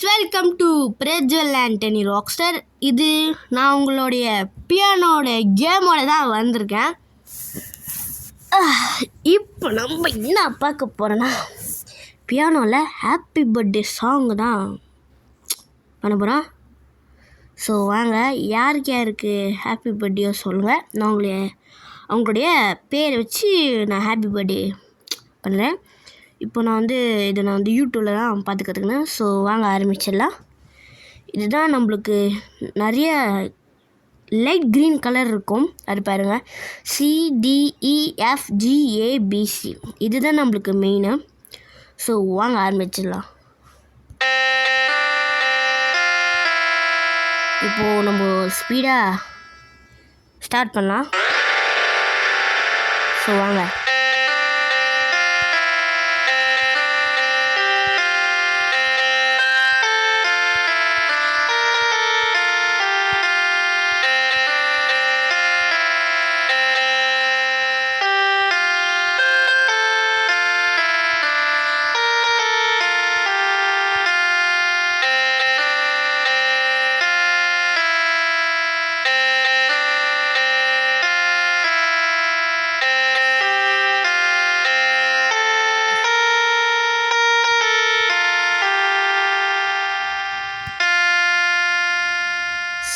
Welcome to Prajwal Antony Rockstar. இது நான் உங்களுடைய பியானோட கேமோட தான் வந்திருக்கேன். இப்போ நம்ம என்ன பார்க்க போகிறோன்னா பியானோவில் ஹாப்பி பர்த்டே சாங் தான் பண்ண போகிறோம். ஸோ வாங்க, யாருக்கு ஹாப்பி பர்த்டேயோ சொல்லுங்கள். நான் அவங்களுடைய பேரை வச்சு நான் ஹாப்பி பர்த்டே பண்ணுறேன். இப்போ நான் யூடியூப்பில் தான் பார்த்து கற்றுக்கினேன். ஸோ வாங்க ஆரம்பிச்சிடலாம். இதுதான் நம்மளுக்கு நிறைய லைட் க்ரீன் கலர் இருக்கும், அது பாருங்கள், CDEFGABC. இதுதான் நம்மளுக்கு மெயினு. ஸோ வாங்க ஆரம்பிச்சிடலாம். இப்போது நம்ம ஸ்பீடாக ஸ்டார்ட் பண்ணலாம். ஸோ வாங்க.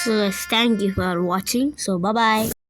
So thank you for watching. So bye bye.